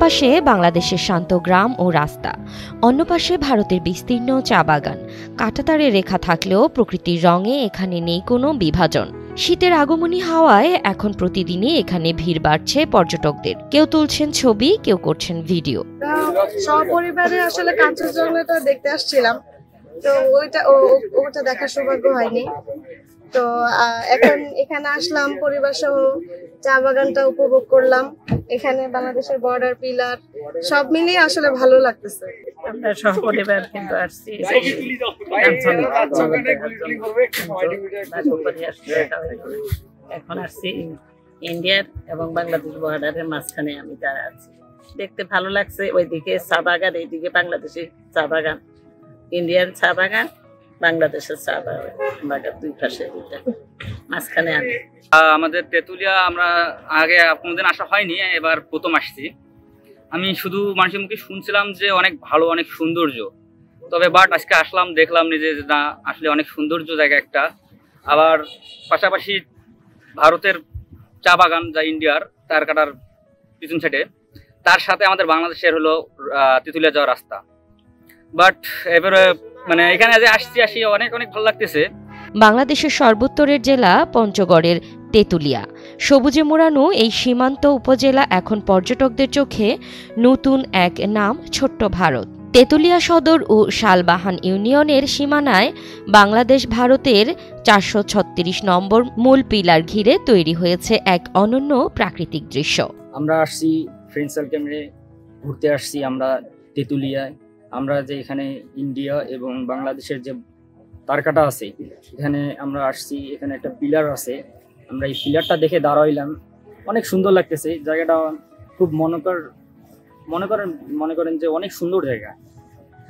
পাশে বাংলাদেশের শান্ত গ্রাম ও রাস্তা, অন্য পাশে ভারতের বিস্তীর্ণ চা বাগান। কাঁটাতারের রেখা থাকলেও প্রকৃতির রঙে এখানে নেই কোনো বিভাজন। শীতের আগমনী হাওয়ায় এখন প্রতিদিনই এখানে ভিড় বাড়ছে পর্যটকদের। কেউ তুলছেন ছবি, কেউ করছেন ভিডিও। সপরিবারে আসলে কাঞ্চনজঙ্ঘাটা দেখতে আসছিলাম, তো ওটা দেখার সৌভাগ্য হয়নি। তো এখন এখানে আসলাম, পরিবার সহ চা বাগানটা উপভোগ করলাম। এখানে বাংলাদেশের বর্ডার, পিলার সব মিলিয়ে আসলে ভালো লাগতেছে। আমরা সহপরিবার কিন্তু আসছি এখন আসছি ইন্ডিয়ার এবং বাংলাদেশ বর্ডারের মাঝখানে আমি দাঁড়া আছি। দেখতে ভালো লাগছে। ওইদিকে চা বাগান, এইদিকে বাংলাদেশের চা বাগান, ইন্ডিয়ান চা বাগান, বাংলাদেশের চা বাগান, দুই পাশে দুইটা, মাঝখানে আমি। আমাদের তেঁতুলিয়া আমরা আগে কোনোদিন আসা হয়নি, এবার প্রথম আসছি। আমি শুধু মানুষের মুখে শুনছিলাম যে অনেক ভালো, অনেক সৌন্দর্য, তবে বাট আজকে আসলাম, দেখলাম নিজে যে না, আসলে অনেক সৌন্দর্য জায়গা একটা। আবার পাশাপাশি ভারতের চা বাগান, যা ইন্ডিয়ার তার কাটার পিছন সাইডে, তার সাথে আমাদের বাংলাদেশের হলো তেঁতুলিয়া যাওয়ার রাস্তা। বাট এবারে মানে এখানে যে আসি অনেক ভালো লাগতেছে। বাংলাদেশের সর্বোত্তরের জেলা পঞ্চগড়ের তেঁতুলিয়া, সবুজে মোড়ানো এই সীমান্ত উপজেলা এখন পর্যটকদের চোখে নতুন এক নাম, ছোট্ট ভারত। তেঁতুলিয়া সদর ও শালবাহান ইউনিয়নের সীমানায় বাংলাদেশ ভারতের 436 নম্বর মূল পিলার ঘিরে তৈরি হয়েছে এক অনন্য প্রাকৃতিক দৃশ্য। আমরা আসছি ফ্রেন্ড সার্কেলে ঘুরতে আসছি আমরা তেঁতুলিয়ায়। আমরা যে এখানে ইন্ডিয়া এবং বাংলাদেশের যে তারকাটা আছে, এখানে আমরা আসছি। এখানে একটা পিলার আছে, আমরা এই পিলারটা দেখে দাঁড়াইলাম। অনেক সুন্দর লাগতেছে জায়গাটা, খুব মনে করেন যে অনেক সুন্দর জায়গা।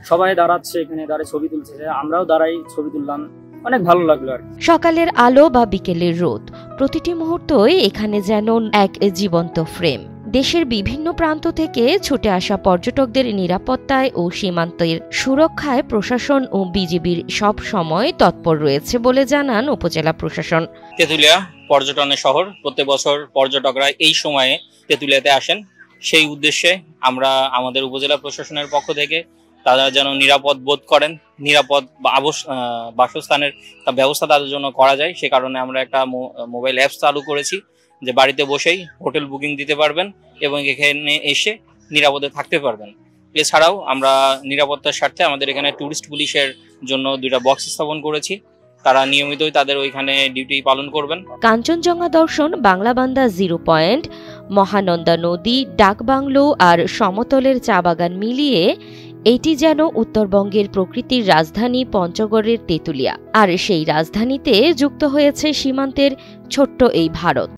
সবাই দাঁড়াচ্ছে, এখানে দাঁড়িয়ে ছবি তুলছে, আমরাও দাঁড়াই ছবি তুললাম, অনেক ভালো লাগলো আর। সকালের আলো বা বিকেলের রোদ, প্রতিটি মুহূর্তই এখানে যেন এক জীবন্ত ফ্রেম। দেশের বিভিন্ন প্রান্ত থেকে ছুটে আসা পর্যটকদের নিরাপত্তায় ও সীমান্তের সুরক্ষায় প্রশাসন ও বিজিবির সব সময় তৎপর রয়েছে বলে জানান উপজেলা প্রশাসন। তেঁতুলিয়া পর্যটনের শহর, প্রত্যেক বছর পর্যটকরা এই সময়ে তেঁতুলিয়াতে আসেন। সেই উদ্দেশ্যে আমরা আমাদের উপজেলা প্রশাসনের পক্ষ থেকে তারা যেন নিরাপদ বোধ করেন, নিরাপদ বাসস্থানের ব্যবস্থা তাদের জন্য করা যায়, সে কারণে আমরা একটা মোবাইল অ্যাপস চালু করেছি, যে বাড়িতে বসেই হোটেল বুকিং দিতে পারবেন এবং এখানে এসে নিরাপদে থাকতে পারবেন। এছাড়াও আমরা নিরাপত্তার স্বার্থে আমাদের এখানে ট্যুরিস্ট পুলিশের জন্য 2টা বক্স স্থাপন করেছি, তারা নিয়মিতই তাদের ওইখানে ডিউটি পালন করবেন। কাঞ্চনজঙ্ঘা দর্শন, বাংলাবান্ধা জিরো পয়েন্ট, মহানন্দা নদী, ডাকবাংলো আর সমতলের চা বাগান মিলিয়ে এটি যেন উত্তরবঙ্গের প্রকৃতির রাজধানী পঞ্চগড়ের তেঁতুলিয়া। আর সেই রাজধানীতে যুক্ত হয়েছে সীমান্তের ছোট্ট এই ভারত।